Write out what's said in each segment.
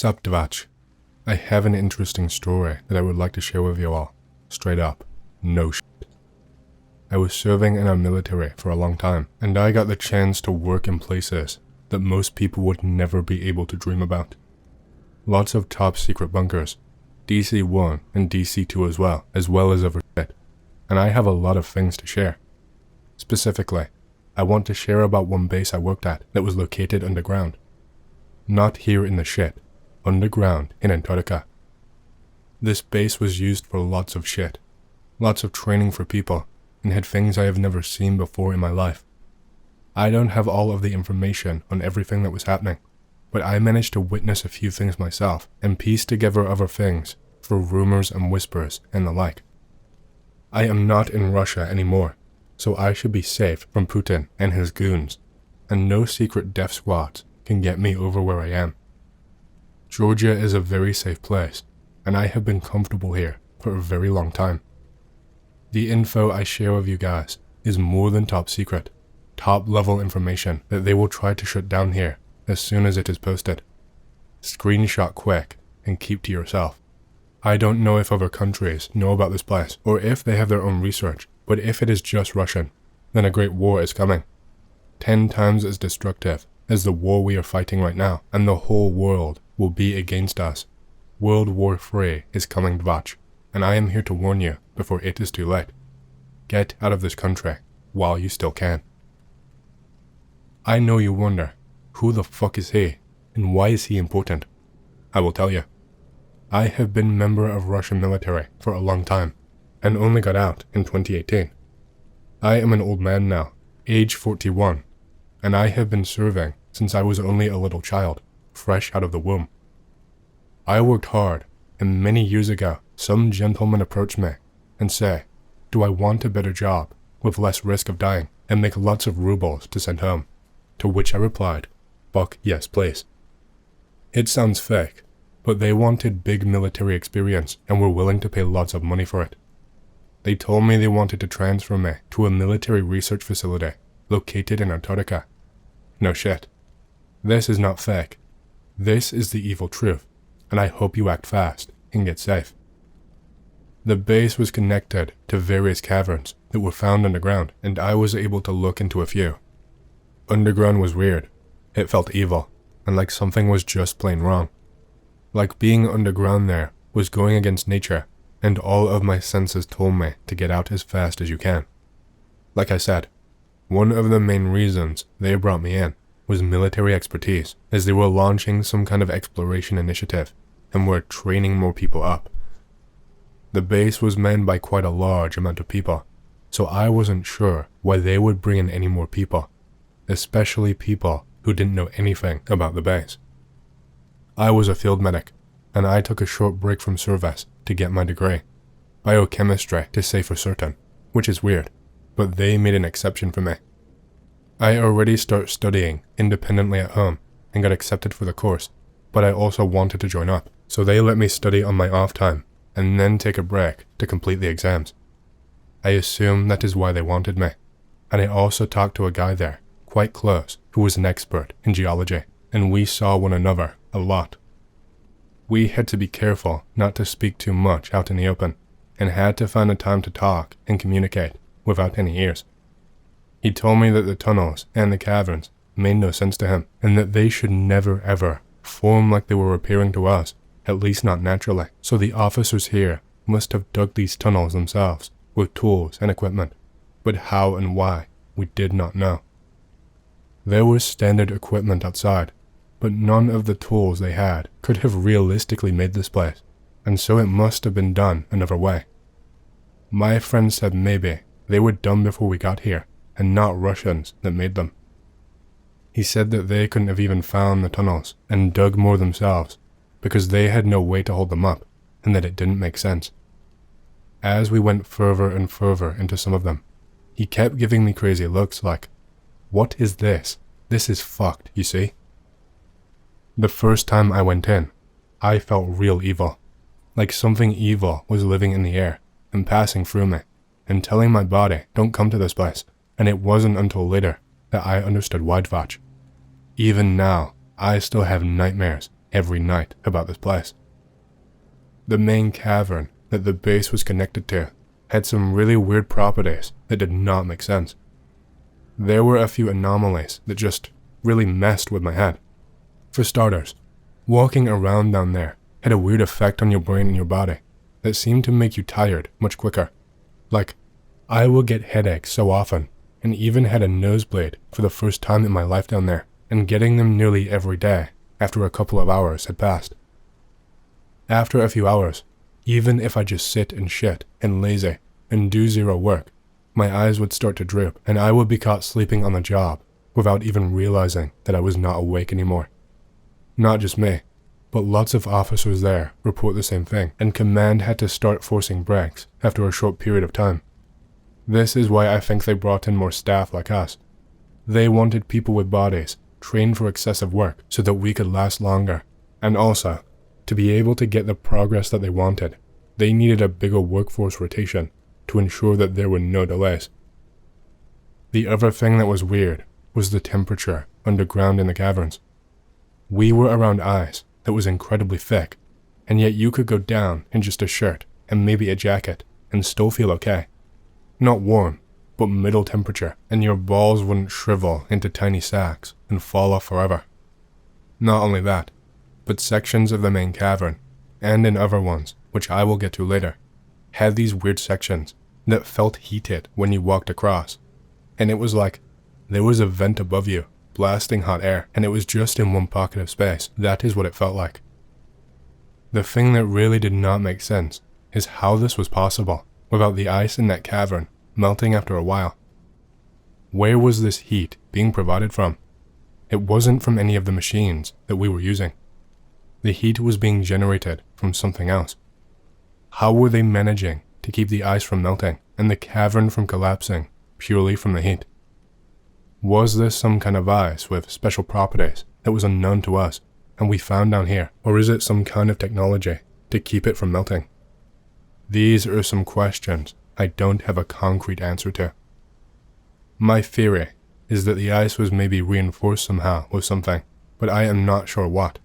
Sup, Dvach. I have an interesting story that I would like to share with you all. Straight up. No shit. I was serving in our military for a long time, and I got the chance to work in places that most people would never be able to dream about. Lots of top secret bunkers, DC-1 and DC-2 as well as other shit, and I have a lot of things to share. Specifically, I want to share about one base I worked at that was located underground. Not here in the shit, underground in Antarctica. This base was used for lots of shit, lots of training for people, and had things I have never seen before in my life. I don't have all of the information on everything that was happening, but I managed to witness a few things myself and piece together other things for rumors and whispers and the like. I am not in Russia anymore, so I should be safe from Putin and his goons, and no secret death squads can get me over where I am. Georgia is a very safe place, and I have been comfortable here for a very long time. The info I share with you guys is more than top secret, top level information that they will try to shut down here as soon as it is posted. Screenshot quick and keep to yourself. I don't know if other countries know about this place or if they have their own research, but if it is just Russian, then a great war is coming. 10 times as destructive as the war we are fighting right now, and the whole world will be against us. World War III is coming, Dvach, and I am here to warn you before it is too late. Get out of this country while you still can. I know you wonder, who the fuck is he, and why is he important? I will tell you. I have been member of Russian military for a long time, and only got out in 2018. I am an old man now, age 41, and I have been serving since I was only a little child, fresh out of the womb. I worked hard, and many years ago, some gentleman approached me and say, do I want a better job with less risk of dying and make lots of rubles to send home? To which I replied, fuck yes please. It sounds fake, but they wanted big military experience and were willing to pay lots of money for it. They told me they wanted to transfer me to a military research facility located in Antarctica. No shit. This is not fake. This is the evil truth, and I hope you act fast and get safe. The base was connected to various caverns that were found underground, and I was able to look into a few. Underground was weird. It felt evil, and like something was just plain wrong. Like being underground there was going against nature, and all of my senses told me to get out as fast as you can. Like I said, one of the main reasons they brought me in was military expertise, as they were launching some kind of exploration initiative and were training more people up. The base was manned by quite a large amount of people, so I wasn't sure why they would bring in any more people, especially people who didn't know anything about the base. I was a field medic, and I took a short break from service to get my degree, biochemistry to say for certain, which is weird, but they made an exception for me. I already started studying independently at home and got accepted for the course, but I also wanted to join up, so they let me study on my off time and then take a break to complete the exams. I assume that is why they wanted me, and I also talked to a guy there, quite close, who was an expert in geology, and we saw one another a lot. We had to be careful not to speak too much out in the open, and had to find a time to talk and communicate without any ears. He told me that the tunnels and the caverns made no sense to him, and that they should never ever form like they were appearing to us, at least not naturally. So the officers here must have dug these tunnels themselves with tools and equipment, but how and why we did not know. There was standard equipment outside, but none of the tools they had could have realistically made this place, and so it must have been done another way. My friend said maybe they were done before we got here, and not Russians that made them. He said that they couldn't have even found the tunnels and dug more themselves, because they had no way to hold them up, and that it didn't make sense. As we went further and further into some of them, he kept giving me crazy looks like, what is this? This is fucked, you see? The first time I went in, I felt real evil, like something evil was living in the air and passing through me, and telling my body, don't come to this place, and it wasn't until later that I understood why. Dvach. Even now, I still have nightmares every night about this place. The main cavern that the base was connected to had some really weird properties that did not make sense. There were a few anomalies that just really messed with my head. For starters, walking around down there had a weird effect on your brain and your body that seemed to make you tired much quicker. Like, I would get headaches so often, and even had a nosebleed for the first time in my life down there, and getting them nearly every day after a couple of hours had passed. After a few hours, even if I just sit and shit and lazy and do zero work, my eyes would start to droop and I would be caught sleeping on the job without even realizing that I was not awake anymore. Not just me, but lots of officers there report the same thing, and command had to start forcing breaks after a short period of time. This is why I think they brought in more staff like us. They wanted people with bodies trained for excessive work so that we could last longer, and also, to be able to get the progress that they wanted, they needed a bigger workforce rotation to ensure that there were no delays. The other thing that was weird was the temperature underground in the caverns. We were around ice that was incredibly thick, and yet you could go down in just a shirt and maybe a jacket and still feel okay. Not warm, but middle temperature, and your balls wouldn't shrivel into tiny sacks and fall off forever. Not only that, but sections of the main cavern, and in other ones, which I will get to later, had these weird sections that felt heated when you walked across, and it was like there was a vent above you, blasting hot air, and it was just in one pocket of space. That is what it felt like. The thing that really did not make sense is how this was possible without the ice in that cavern melting after a while. Where was this heat being provided from? It wasn't from any of the machines that we were using. The heat was being generated from something else. How were they managing to keep the ice from melting and the cavern from collapsing purely from the heat? Was this some kind of ice with special properties that was unknown to us and we found down here, or is it some kind of technology to keep it from melting? These are some questions I don't have a concrete answer to. My theory is that the ice was maybe reinforced somehow with something, but I am not sure what.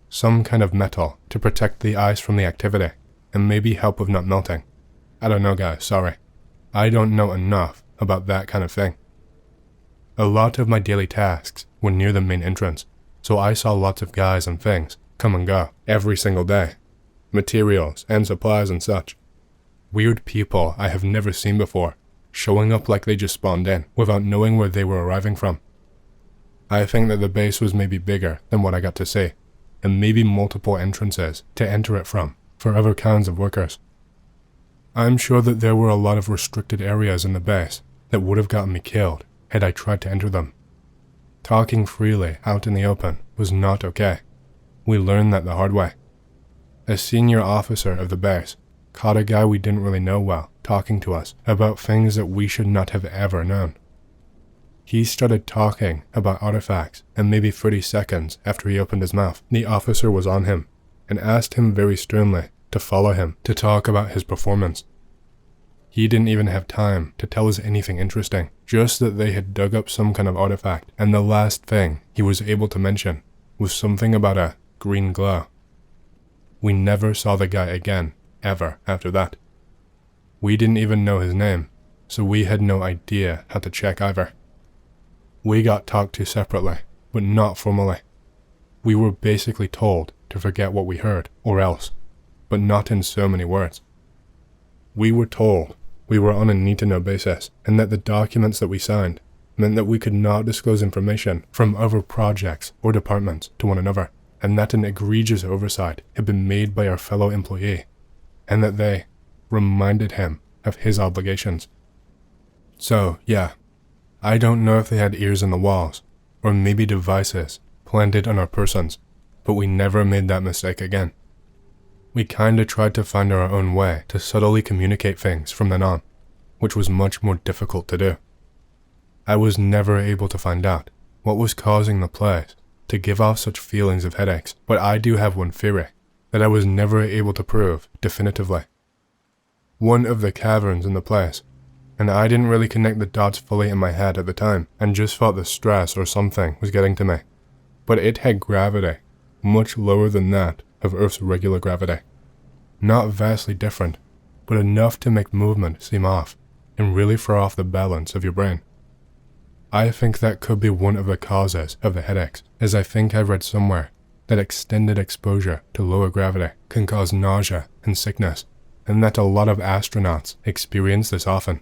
Some kind of metal to protect the ice from the activity, and maybe help with not melting. I don't know, guys, sorry. I don't know enough about that kind of thing. A lot of my daily tasks were near the main entrance, so I saw lots of guys and things come and go every single day. Materials and supplies and such. Weird people I have never seen before, showing up like they just spawned in, without knowing where they were arriving from. I think that the base was maybe bigger than what I got to see, and maybe multiple entrances to enter it from, for other kinds of workers. I'm sure that there were a lot of restricted areas in the base that would have gotten me killed had I tried to enter them. Talking freely out in the open was not okay. We learned that the hard way. A senior officer of the base caught a guy we didn't really know well talking to us about things that we should not have ever known. He started talking about artifacts, and maybe 30 seconds after he opened his mouth, the officer was on him and asked him very sternly to follow him to talk about his performance. He didn't even have time to tell us anything interesting, just that they had dug up some kind of artifact, and the last thing he was able to mention was something about a green glow. We never saw the guy again, ever, after that. We didn't even know his name, so we had no idea how to check either. We got talked to separately, but not formally. We were basically told to forget what we heard, or else, but not in so many words. We were told we were on a need-to-know basis, and that the documents that we signed meant that we could not disclose information from other projects or departments to one another, and that an egregious oversight had been made by our fellow employee, and that they reminded him of his obligations. So, yeah, I don't know if they had ears in the walls, or maybe devices planted on our persons, but we never made that mistake again. We kinda tried to find our own way to subtly communicate things from then on, which was much more difficult to do. I was never able to find out what was causing the place to give off such feelings of headaches, but I do have one theory that I was never able to prove definitively. One of the caverns in the place, and I didn't really connect the dots fully in my head at the time, and just thought the stress or something was getting to me, but it had gravity, much lower than that of Earth's regular gravity. Not vastly different, but enough to make movement seem off and really throw off the balance of your brain. I think that could be one of the causes of the headaches, as I think I read somewhere that extended exposure to lower gravity can cause nausea and sickness, and that a lot of astronauts experience this often.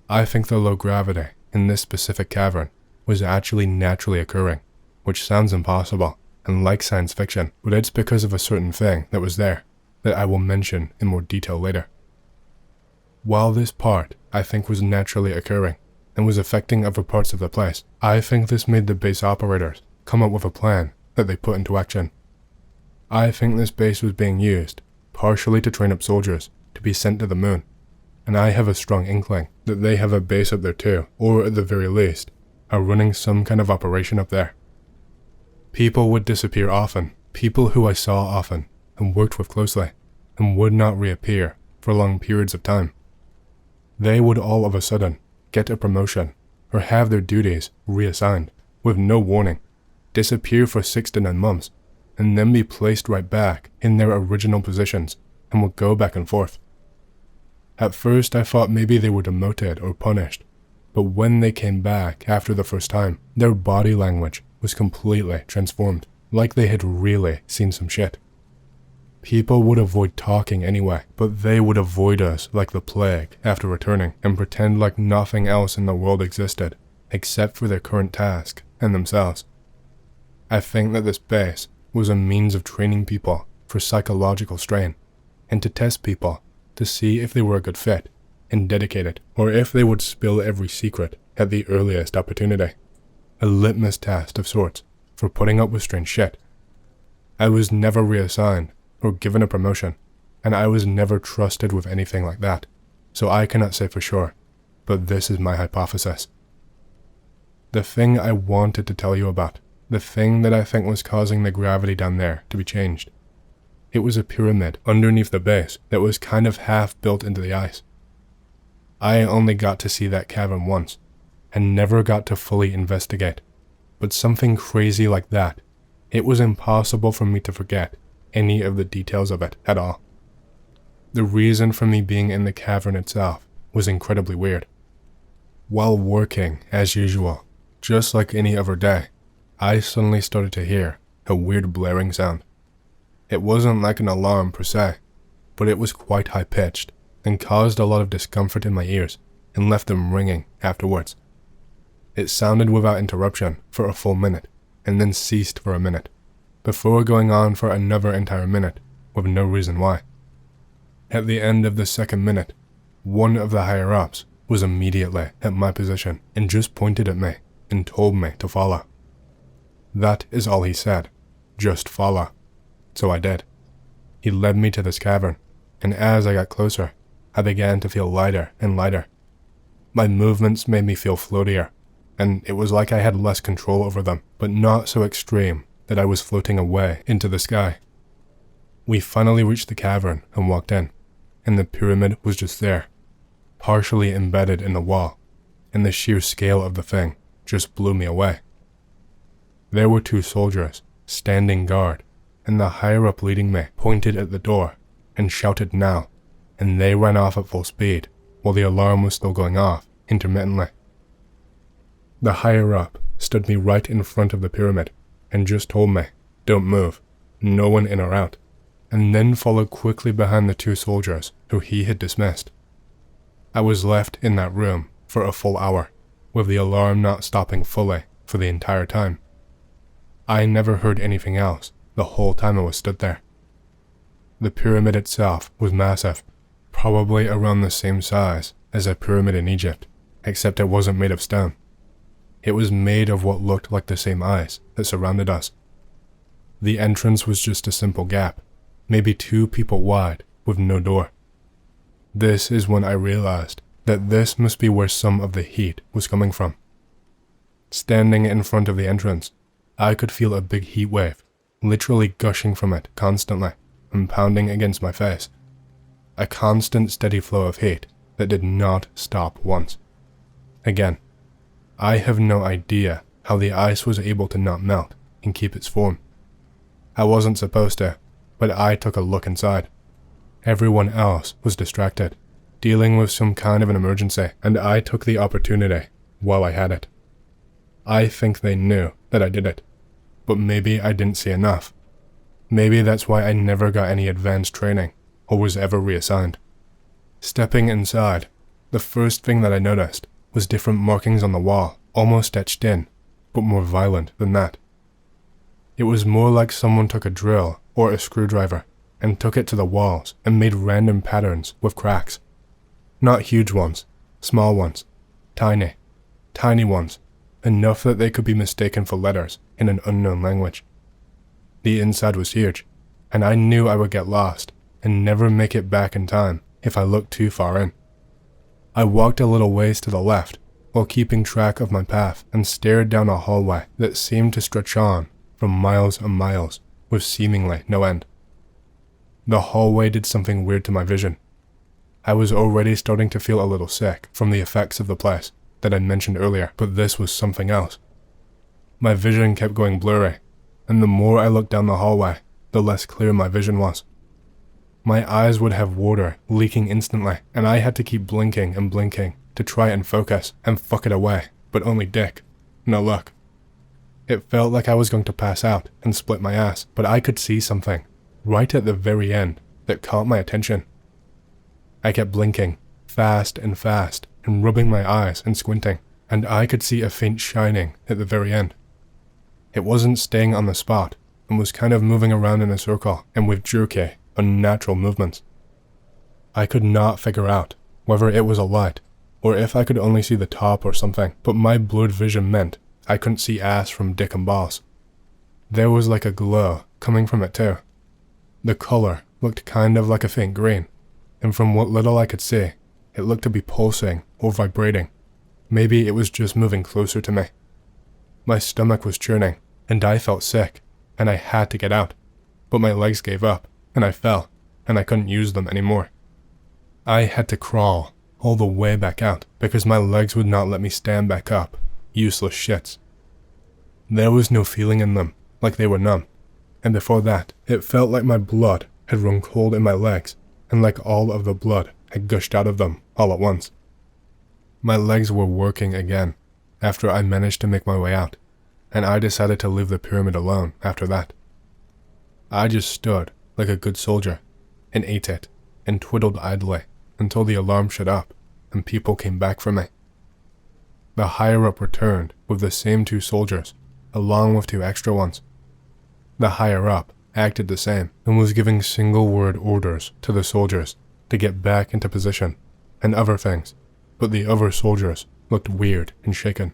I think the low gravity in this specific cavern was actually naturally occurring, which sounds impossible and like science fiction, but it's because of a certain thing that was there that I will mention in more detail later. While this part I think was naturally occurring and was affecting other parts of the place, I think this made the base operators come up with a plan that they put into action. I think this base was being used partially to train up soldiers to be sent to the moon, and I have a strong inkling that they have a base up there too, or at the very least, are running some kind of operation up there. People would disappear often, people who I saw often and worked with closely, and would not reappear for long periods of time. They would all of a sudden get a promotion or have their duties reassigned with no warning, disappear for 6 to 9 months, and then be placed right back in their original positions and would go back and forth. At first I thought maybe they were demoted or punished, but when they came back after the first time, their body language was completely transformed, like they had really seen some shit. People would avoid talking anyway, but they would avoid us like the plague after returning and pretend like nothing else in the world existed except for their current task and themselves. I think that this base was a means of training people for psychological strain and to test people to see if they were a good fit and dedicated, or if they would spill every secret at the earliest opportunity. A litmus test of sorts for putting up with strange shit. I was never reassigned or given a promotion, and I was never trusted with anything like that, so I cannot say for sure, but this is my hypothesis. The thing I wanted to tell you about, the thing that I think was causing the gravity down there to be changed. It was a pyramid underneath the base that was kind of half built into the ice. I only got to see that cavern once, and never got to fully investigate, but something crazy like that, it was impossible for me to forget any of the details of it at all. The reason for me being in the cavern itself was incredibly weird. While working, as usual, just like any other day, I suddenly started to hear a weird blaring sound. It wasn't like an alarm per se, but it was quite high-pitched and caused a lot of discomfort in my ears and left them ringing afterwards. It sounded without interruption for a full minute and then ceased for a minute, before going on for another entire minute with no reason why. At the end of the second minute, one of the higher-ups was immediately at my position and just pointed at me and told me to follow. That is all he said, just follow. So I did. He led me to this cavern, and as I got closer, I began to feel lighter and lighter. My movements made me feel floatier, and it was like I had less control over them, but not so extreme that I was floating away into the sky. We finally reached the cavern and walked in, and the pyramid was just there, partially embedded in the wall, and the sheer scale of the thing just blew me away. There were 2 soldiers, standing guard, and the higher-up leading me pointed at the door and shouted now, and they ran off at full speed while the alarm was still going off intermittently. The higher-up stood me right in front of the pyramid and just told me, don't move, no one in or out, and then followed quickly behind the 2 soldiers who he had dismissed. I was left in that room for a full hour, with the alarm not stopping fully for the entire time. I never heard anything else the whole time I was stood there. The pyramid itself was massive, probably around the same size as a pyramid in Egypt, except it wasn't made of stone. It was made of what looked like the same ice that surrounded us. The entrance was just a simple gap, maybe 2 people wide, with no door. This is when I realized that this must be where some of the heat was coming from. Standing in front of the entrance, I could feel a big heat wave, literally gushing from it constantly and pounding against my face. A constant steady flow of heat that did not stop once. Again, I have no idea how the ice was able to not melt and keep its form. I wasn't supposed to, but I took a look inside. Everyone else was distracted, dealing with some kind of an emergency, and I took the opportunity while I had it. I think they knew that I did it, but maybe I didn't see enough. Maybe that's why I never got any advanced training, or was ever reassigned. Stepping inside, the first thing that I noticed was different markings on the wall, almost etched in, but more violent than that. It was more like someone took a drill or a screwdriver and took it to the walls and made random patterns with cracks. Not huge ones, small ones, tiny ones, enough that they could be mistaken for letters in an unknown language. The inside was huge, and I knew I would get lost and never make it back in time if I looked too far in. I walked a little ways to the left while keeping track of my path and stared down a hallway that seemed to stretch on for miles and miles with seemingly no end. The hallway did something weird to my vision. I was already starting to feel a little sick from the effects of the place that I mentioned earlier, but this was something else. My vision kept going blurry, and the more I looked down the hallway, the less clear my vision was. My eyes would have water leaking instantly, and I had to keep blinking and blinking to try and focus and fuck it away, but only dick. No luck. It felt like I was going to pass out and split my ass, but I could see something, right at the very end, that caught my attention. I kept blinking, fast, and rubbing my eyes and squinting, and I could see a faint shining at the very end. It wasn't staying on the spot, and was kind of moving around in a circle and with jerky, unnatural movements. I could not figure out whether it was a light, or if I could only see the top or something, but my blurred vision meant I couldn't see ass from dick and balls. There was like a glow coming from it too. The color looked kind of like a faint green, and from what little I could see, it looked to be pulsing or vibrating. Maybe it was just moving closer to me. My stomach was churning, and I felt sick, and I had to get out, but my legs gave up, and I fell, and I couldn't use them anymore. I had to crawl all the way back out because my legs would not let me stand back up. Useless shits. There was no feeling in them, like they were numb, and before that, it felt like my blood had run cold in my legs, and like all of the blood had gushed out of them all at once. My legs were working again after I managed to make my way out, and I decided to leave the pyramid alone after that. I just stood like a good soldier and ate it and twiddled idly until the alarm shut up and people came back for me. The higher-up returned with the same 2 soldiers, along with 2 extra ones. The higher-up acted the same and was giving single-word orders to the soldiers to get back into position and other things, but the other soldiers looked weird and shaken.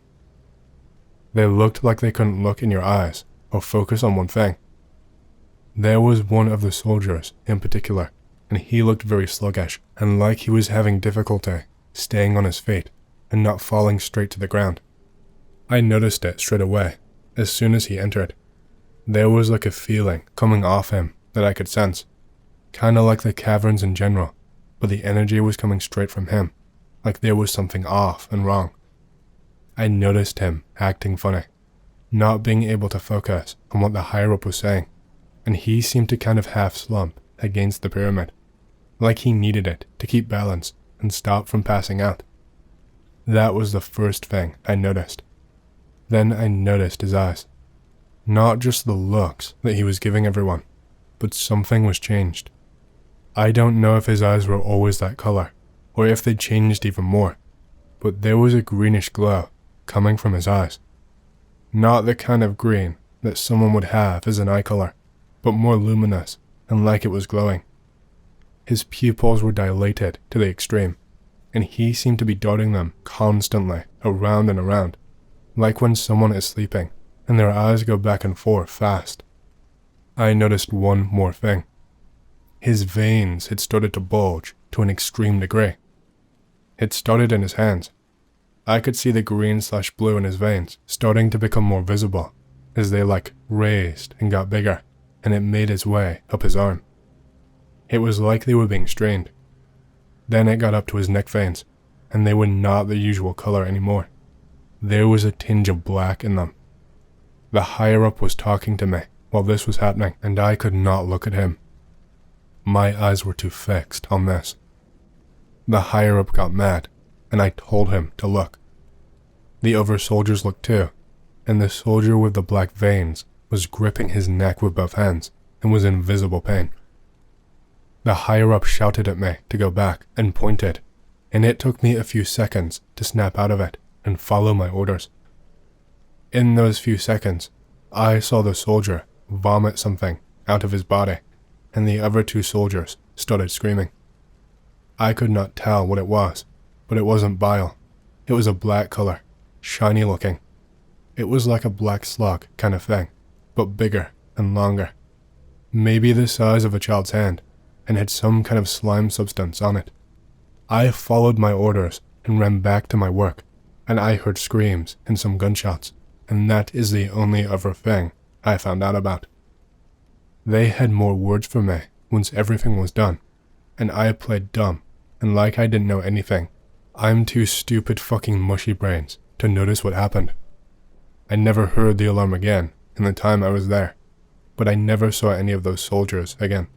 They looked like they couldn't look in your eyes or focus on one thing. There was one of the soldiers in particular, and he looked very sluggish and like he was having difficulty staying on his feet and not falling straight to the ground. I noticed it straight away, as soon as he entered. There was like a feeling coming off him that I could sense, kinda like the Caverns in general, but the energy was coming straight from him, like there was something off and wrong. I noticed him acting funny, not being able to focus on what the higher-up was saying, and he seemed to kind of half slump against the pyramid, like he needed it to keep balance and stop from passing out. That was the first thing I noticed. Then I noticed his eyes. Not just the looks that he was giving everyone, but something was changed. I don't know if his eyes were always that color, or if they changed even more, but there was a greenish glow coming from his eyes. Not the kind of green that someone would have as an eye color, but more luminous and like it was glowing. His pupils were dilated to the extreme, and he seemed to be darting them constantly around and around, like when someone is sleeping and their eyes go back and forth fast. I noticed one more thing. His veins had started to bulge to an extreme degree. It started in his hands. I could see the green/blue in his veins starting to become more visible as they raised and got bigger, and it made its way up his arm. It was like they were being strained. Then it got up to his neck veins, and they were not the usual color anymore. There was a tinge of black in them. The higher-up was talking to me while this was happening, and I could not look at him. My eyes were too fixed on this. The higher-up got mad, and I told him to look. The other soldiers looked too, and the soldier with the black veins was gripping his neck with both hands and was in visible pain. The higher-up shouted at me to go back and pointed, and it took me a few seconds to snap out of it and follow my orders. In those few seconds, I saw the soldier vomit something out of his body, and the other two soldiers started screaming. I could not tell what it was, but it wasn't bile. It was a black color, shiny looking. It was like a black slug kind of thing, but bigger and longer. Maybe the size of a child's hand, and had some kind of slime substance on it. I followed my orders and ran back to my work, and I heard screams and some gunshots, and that is the only other thing I found out about. They had more words for me once everything was done, and I played dumb, and like I didn't know anything. I'm too stupid fucking mushy brains to notice what happened. I never heard the alarm again in the time I was there, but I never saw any of those soldiers again.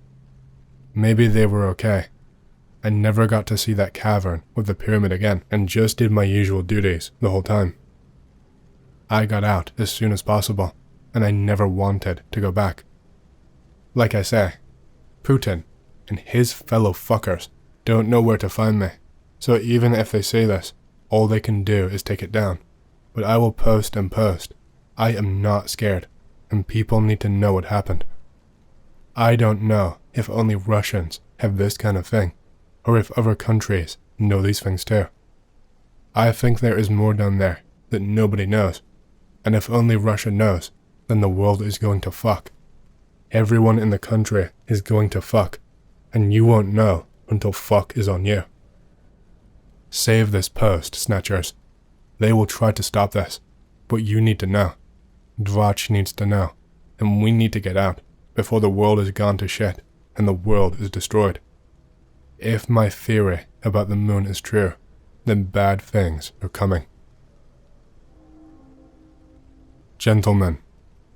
Maybe they were okay. I never got to see that cavern with the pyramid again, and just did my usual duties the whole time. I got out as soon as possible, and I never wanted to go back. Like I say, Putin and his fellow fuckers don't know where to find me, so even if they say this, all they can do is take it down. But I will post and post. I am not scared, and people need to know what happened. I don't know if only Russians have this kind of thing, or if other countries know these things too. I think there is more down there that nobody knows, and if only Russia knows, then the world is going to fuck. Everyone in the country is going to fuck, and you won't know until fuck is on you. Save this post, Snatchers. They will try to stop this, but you need to know. Dvach needs to know, and we need to get out before the world is gone to shit and the world is destroyed. If my theory about the moon is true, then bad things are coming. Gentlemen,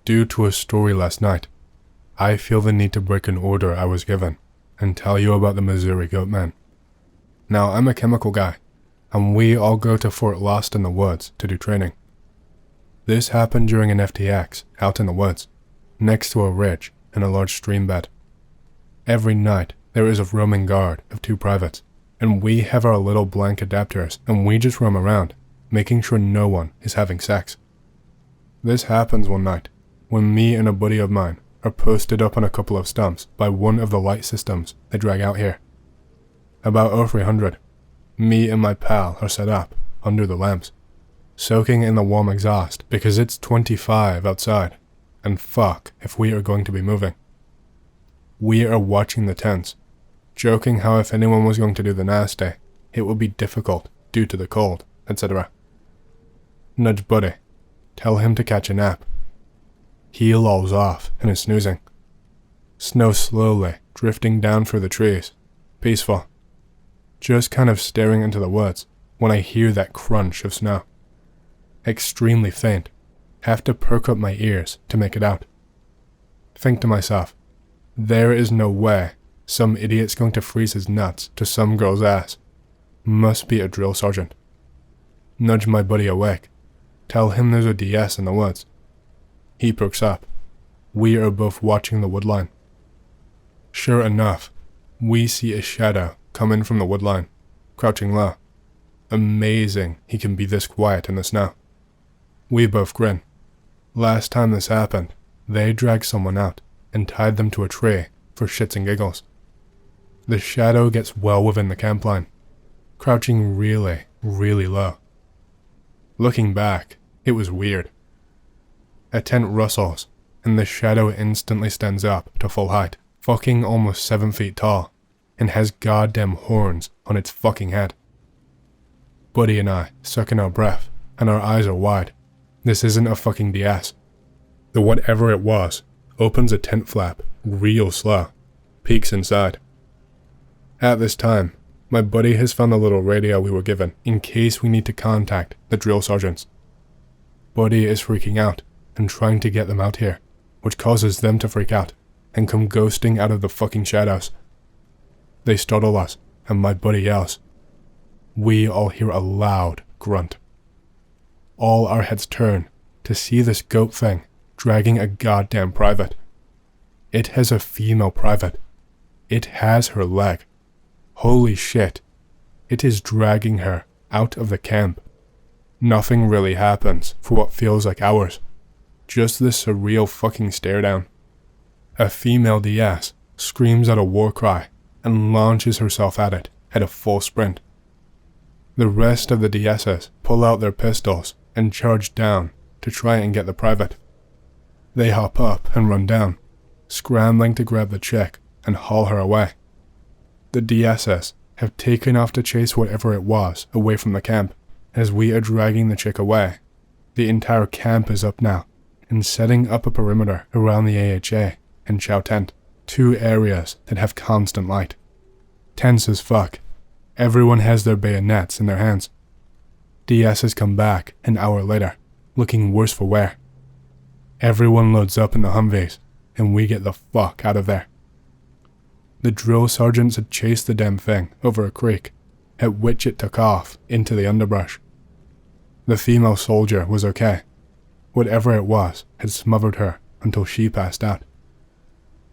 due to a story last night, I feel the need to break an order I was given and tell you about the Missouri goatman. Now, I'm a chemical guy, and we all go to Fort Lost in the Woods to do training. This happened during an FTX out in the woods, next to a ridge and a large stream bed. Every night, there is a roaming guard of 2 privates, and we have our little blank adapters, and we just roam around, making sure no one is having sex. This happens one night, when me and a buddy of mine are posted up on a couple of stumps by one of the light systems they drag out here. About 0300, me and my pal are set up under the lamps, soaking in the warm exhaust because it's 25 outside, and fuck if we are going to be moving. We are watching the tents, joking how if anyone was going to do the nasty, it would be difficult due to the cold, etc. Nudge buddy, tell him to catch a nap. He lolls off and is snoozing. Snow slowly drifting down through the trees, peaceful. Just kind of staring into the woods when I hear that crunch of snow. Extremely faint, have to perk up my ears to make it out. Think to myself, there is no way some idiot's going to freeze his nuts to some girl's ass. Must be a drill sergeant. Nudge my buddy awake. Tell him there's a DS in the woods. He perks up. We are both watching the woodline. Sure enough, we see a shadow come in from the woodline, crouching low. Amazing he can be this quiet in the snow. We both grin. Last time this happened, they dragged someone out and tied them to a tree for shits and giggles. The shadow gets well within the camp line, crouching really, really low. Looking back, it was weird. A tent rustles, and the shadow instantly stands up to full height, fucking almost 7 feet tall, and has goddamn horns on its fucking head. Buddy and I suck in our breath, and our eyes are wide. This isn't a fucking DS. The whatever it was opens a tent flap real slow, peeks inside. At this time, my buddy has found the little radio we were given in case we need to contact the drill sergeants. Buddy is freaking out and trying to get them out here, which causes them to freak out and come ghosting out of the fucking shadows. They startle us, and my buddy yells. We all hear a loud grunt. All our heads turn to see this goat thing dragging a goddamn private. It has a female private. It has her leg. Holy shit. It is dragging her out of the camp. Nothing really happens for what feels like hours. Just this surreal fucking stare down. A female DS screams out a war cry and launches herself at it at a full sprint. The rest of the DSs pull out their pistols and charge down to try and get the private. They hop up and run down, scrambling to grab the chick and haul her away. The DSs have taken off to chase whatever it was away from the camp. As we are dragging the chick away, the entire camp is up now and setting up a perimeter around the AHA and Chow tent, 2 areas that have constant light. Tense as fuck. Everyone has their bayonets in their hands. DSs come back an hour later, looking worse for wear. Everyone loads up in the Humvees, and we get the fuck out of there. The drill sergeants had chased the damn thing over a creek, at which it took off into the underbrush. The female soldier was okay. Whatever it was had smothered her until she passed out.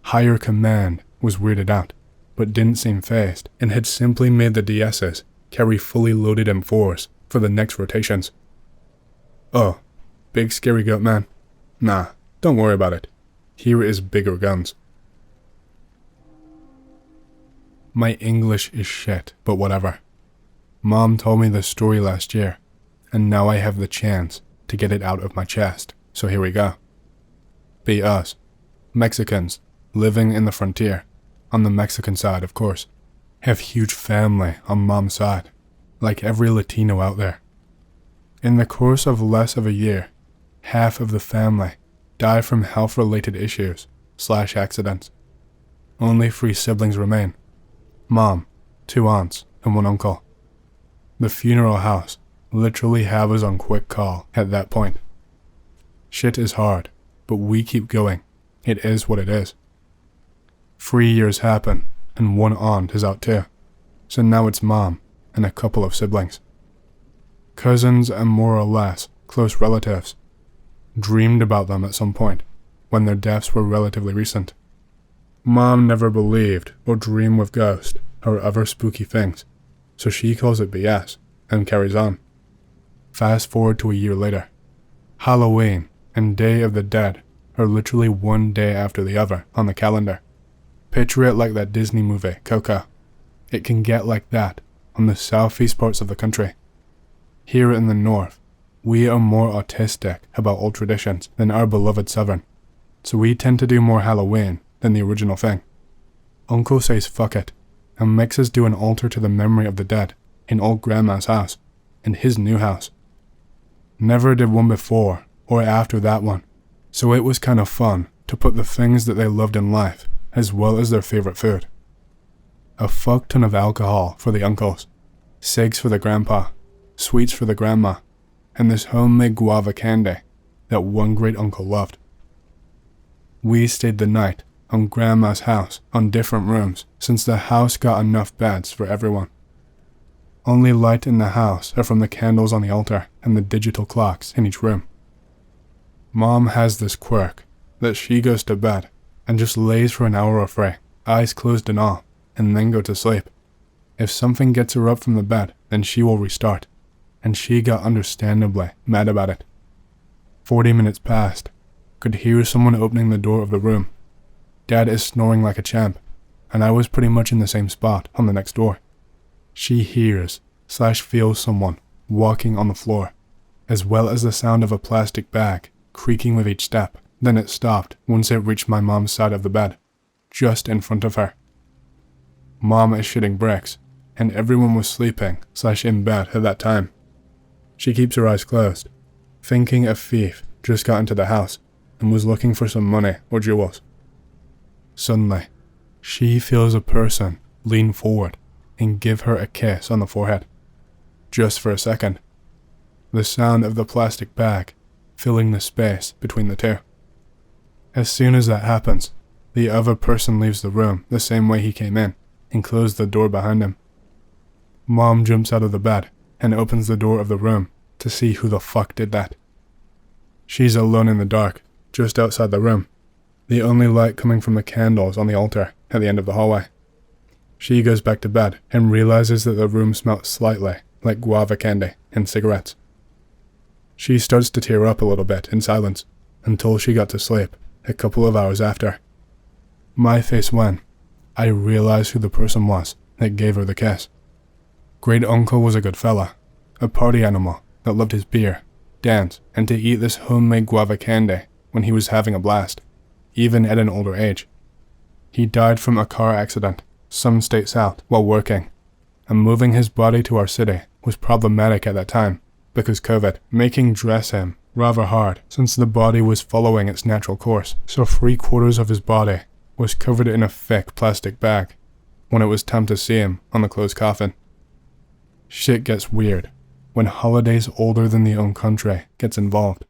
Higher command was weirded out, but didn't seem fazed, and had simply made the DSs carry fully loaded M4s for the next rotations. Oh, big scary goat man? Nah, don't worry about it. Here is bigger guns. My English is shit, but whatever. Mom told me this story last year, and now I have the chance to get it out of my chest, so here we go. Be us, Mexicans, living in the frontier, on the Mexican side of course, have huge family on Mom's side, like every Latino out there. In the course of less of a year, half of the family die from health-related issues / accidents. Only 3 siblings remain. Mom, 2 aunts, and 1 uncle. The funeral house literally had us on quick call at that point. Shit is hard, but we keep going. It is what it is. 3 years happen, and 1 aunt is out too. So now it's Mom and a couple of siblings. Cousins and more or less close relatives. Dreamed about them at some point, when their deaths were relatively recent. Mom never believed or dreamed with ghosts or other spooky things, so she calls it BS and carries on. Fast forward to a year later. Halloween and Day of the Dead are literally one day after the other on the calendar. Picture it like that Disney movie, Coco. It can get like that on the southeast parts of the country. Here in the north, we are more autistic about old traditions than our beloved southern, so we tend to do more Halloween than the original thing. Uncle says fuck it, and makes us do an altar to the memory of the dead in old grandma's house, and his new house. Never did one before or after that one, so it was kind of fun to put the things that they loved in life as well as their favorite food. A fuck ton of alcohol for the uncles, cigs for the grandpa, sweets for the grandma, and this homemade guava candy that one great uncle loved. We stayed the night on grandma's house on different rooms since the house got enough beds for everyone. Only light in the house are from the candles on the altar and the digital clocks in each room. Mom has this quirk that she goes to bed and just lays for an hour or 3, eyes closed and all, and then go to sleep. If something gets her up from the bed, then she will restart, and she got understandably mad about it. 40 minutes passed. Could hear someone opening the door of the room. Dad is snoring like a champ, and I was pretty much in the same spot on the next door. She hears / feels someone walking on the floor, as well as the sound of a plastic bag creaking with each step. Then it stopped once it reached my mom's side of the bed, just in front of her. Mom is shitting bricks, and everyone was sleeping / in bed at that time. She keeps her eyes closed, thinking a thief just got into the house and was looking for some money or jewels. Suddenly, she feels a person lean forward and give her a kiss on the forehead. Just for a second. The sound of the plastic bag filling the space between the two. As soon as that happens, the other person leaves the room the same way he came in and closed the door behind him. Mom jumps out of the bed and opens the door of the room to see who the fuck did that. She's alone in the dark, just outside the room, the only light coming from the candles on the altar at the end of the hallway. She goes back to bed and realizes that the room smelt slightly like guava candy and cigarettes. She starts to tear up a little bit in silence until she got to sleep a couple of hours after. My face went. I realized who the person was that gave her the kiss. Great uncle was a good fella, a party animal that loved his beer, dance, and to eat this homemade guava candy when he was having a blast, even at an older age. He died from a car accident some states out while working, and moving his body to our city was problematic at that time because COVID, making dress him rather hard since the body was following its natural course, so 3/4 of his body was covered in a thick plastic bag when it was time to see him on the closed coffin. Shit gets weird when holidays older than the own country gets involved.